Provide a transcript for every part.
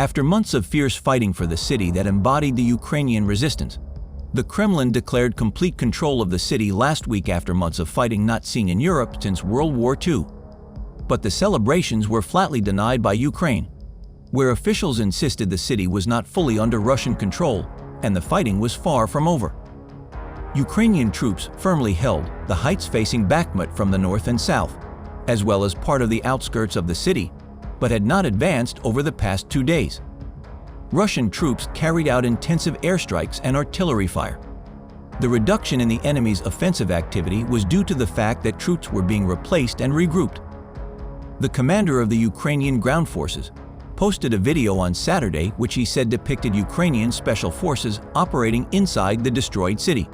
After months of fierce fighting for the city that embodied the Ukrainian resistance, the Kremlin declared complete control of the city last week after months of fighting not seen in Europe since World War II. But the celebrations were flatly denied by Ukraine, where officials insisted the city was not fully under Russian control and the fighting was far from over. Ukrainian troops firmly held the heights facing Bakhmut from the north and south, as well as part of the outskirts of the city, but had not advanced over the past 2 days. Russian troops carried out intensive airstrikes and artillery fire. The reduction in the enemy's offensive activity was due to the fact that troops were being replaced and regrouped. The commander of the Ukrainian ground forces posted a video on Saturday which he said depicted Ukrainian special forces operating inside the destroyed city.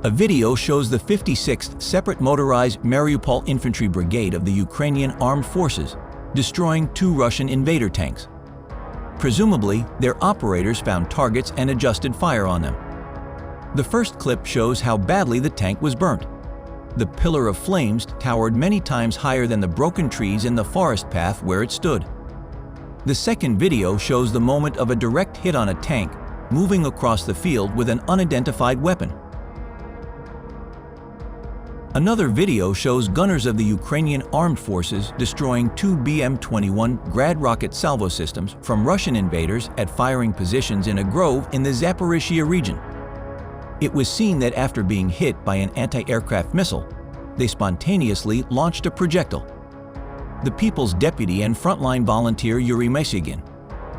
A video shows the 56th Separate Motorized Mariupol Infantry Brigade of the Ukrainian Armed Forces destroying 2 Russian invader tanks. Presumably, their operators found targets and adjusted fire on them. The first clip shows how badly the tank was burnt. The pillar of flames towered many times higher than the broken trees in the forest path where it stood. The second video shows the moment of a direct hit on a tank moving across the field with an unidentified weapon. Another video shows gunners of the Ukrainian Armed Forces destroying 2 BM-21 Grad rocket salvo systems from Russian invaders at firing positions in a grove in the Zaporizhzhia region. It was seen that after being hit by an anti-aircraft missile, they spontaneously launched a projectile. The People's Deputy and frontline volunteer Yuri Mesygin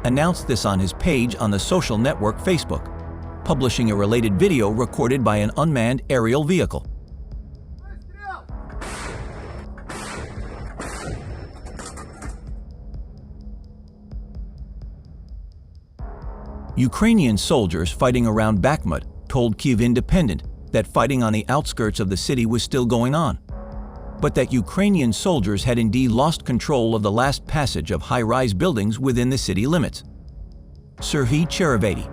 announced this on his page on the social network Facebook, publishing a related video recorded by an unmanned aerial vehicle. Ukrainian soldiers fighting around Bakhmut told Kyiv Independent that fighting on the outskirts of the city was still going on, but that Ukrainian soldiers had indeed lost control of the last passage of high-rise buildings within the city limits. Serhiy Cherevety,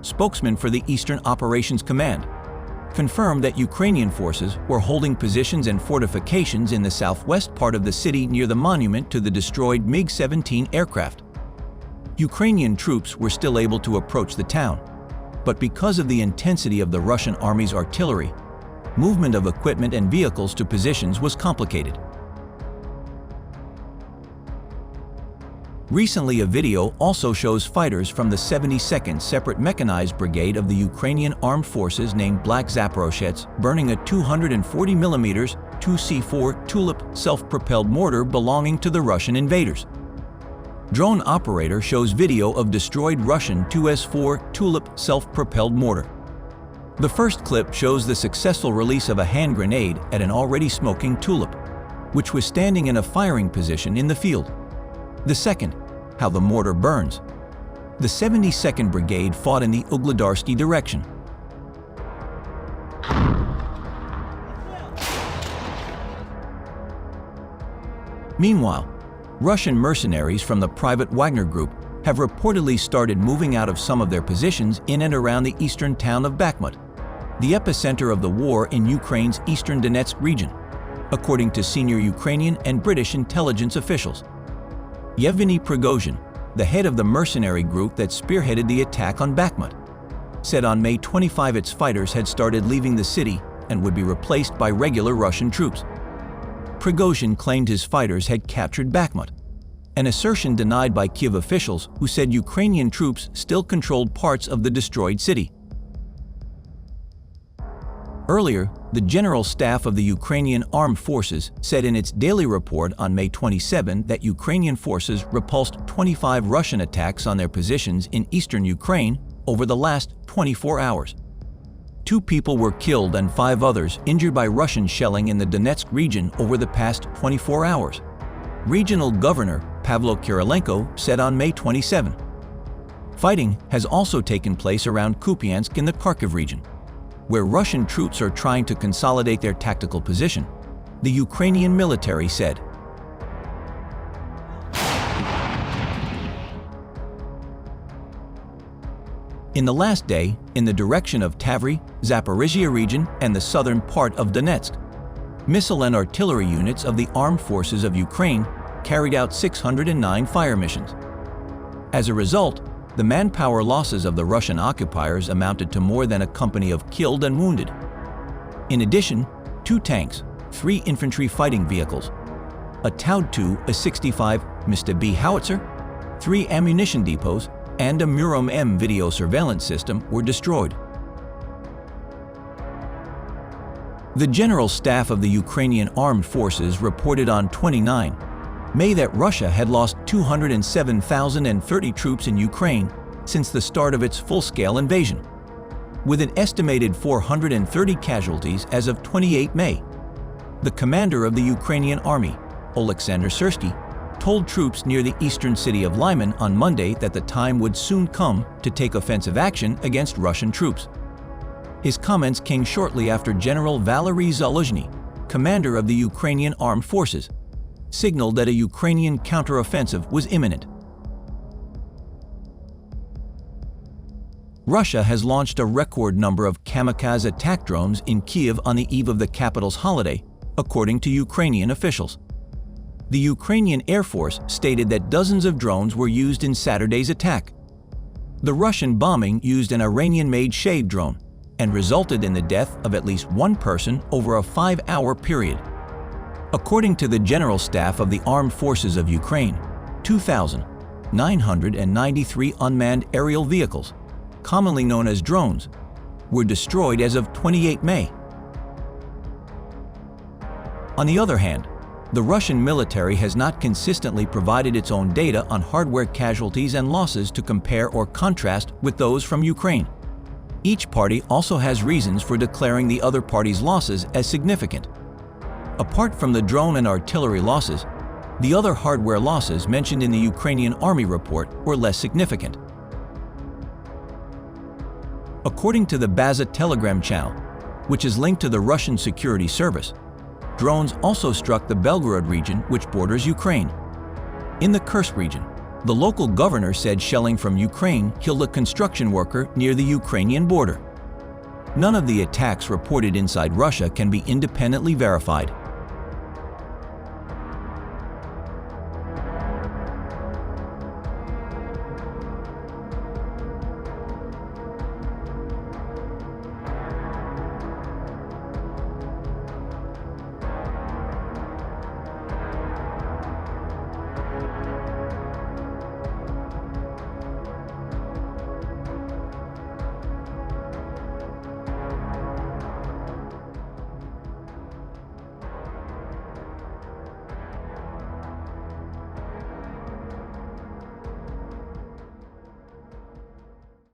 spokesman for the Eastern Operations Command, confirmed that Ukrainian forces were holding positions and fortifications in the southwest part of the city near the monument to the destroyed MiG-17 aircraft. Ukrainian troops were still able to approach the town, but because of the intensity of the Russian army's artillery, movement of equipment and vehicles to positions was complicated. Recently, a video also shows fighters from the 72nd Separate Mechanized Brigade of the Ukrainian Armed Forces named Black Zaporozhets burning a 240mm 2C4 Tulip self-propelled mortar belonging to the Russian invaders. Drone operator shows video of destroyed Russian 2S4 Tulip self-propelled mortar. The first clip shows the successful release of a hand grenade at an already smoking Tulip, which was standing in a firing position in the field. The second, how the mortar burns. The 72nd Brigade fought in the Ugledarsky direction. Meanwhile, Russian mercenaries from the private Wagner Group have reportedly started moving out of some of their positions in and around the eastern town of Bakhmut, the epicenter of the war in Ukraine's eastern Donetsk region, according to senior Ukrainian and British intelligence officials. Yevgeny Prigozhin, the head of the mercenary group that spearheaded the attack on Bakhmut, said on May 25 its fighters had started leaving the city and would be replaced by regular Russian troops. Prigozhin claimed his fighters had captured Bakhmut, an assertion denied by Kyiv officials who said Ukrainian troops still controlled parts of the destroyed city. Earlier, the General Staff of the Ukrainian Armed Forces said in its daily report on May 27 that Ukrainian forces repulsed 25 Russian attacks on their positions in eastern Ukraine over the last 24 hours. 2 people were killed and 5 others injured by Russian shelling in the Donetsk region over the past 24 hours, Regional Governor Pavlo Kirilenko said on May 27. Fighting has also taken place around Kupiansk in the Kharkiv region, where Russian troops are trying to consolidate their tactical position, the Ukrainian military said. In the last day, in the direction of Tavry, Zaporizhzhia region, and the southern part of Donetsk, Missile and artillery units of the Armed Forces of Ukraine carried out 609 fire missions. As a result, the manpower losses of the Russian occupiers amounted to more than a company of killed and wounded. In addition, 2 tanks, 3 infantry fighting vehicles, a Tau-2 A-65 Mr. B howitzer, 3 ammunition depots, and a Murom-M video surveillance system were destroyed. The General Staff of the Ukrainian Armed Forces reported on 29 May that Russia had lost 207,030 troops in Ukraine since the start of its full-scale invasion, with an estimated 430 casualties as of 28 May. The commander of the Ukrainian army, Oleksandr Syrsky, told troops near the eastern city of Lyman on Monday that the time would soon come to take offensive action against Russian troops. His comments came shortly after General Valery Zaluzhny, commander of the Ukrainian Armed Forces, signaled that a Ukrainian counteroffensive was imminent. Russia has launched a record number of kamikaze attack drones in Kyiv on the eve of the capital's holiday, according to Ukrainian officials. The Ukrainian Air Force stated that dozens of drones were used in Saturday's attack. The Russian bombing used an Iranian-made Shade drone and resulted in the death of at least 1 person over a 5-hour period. According to the General Staff of the Armed Forces of Ukraine, 2,993 unmanned aerial vehicles, commonly known as drones, were destroyed as of 28 May. On the other hand, the Russian military has not consistently provided its own data on hardware casualties and losses to compare or contrast with those from Ukraine. Each party also has reasons for declaring the other party's losses as significant. Apart from the drone and artillery losses, the other hardware losses mentioned in the Ukrainian Army report were less significant. According to the Baza Telegram channel, which is linked to the Russian security service, drones also struck the Belgorod region, which borders Ukraine. In the Kursk region, the local governor said shelling from Ukraine killed a construction worker near the Ukrainian border. None of the attacks reported inside Russia can be independently verified.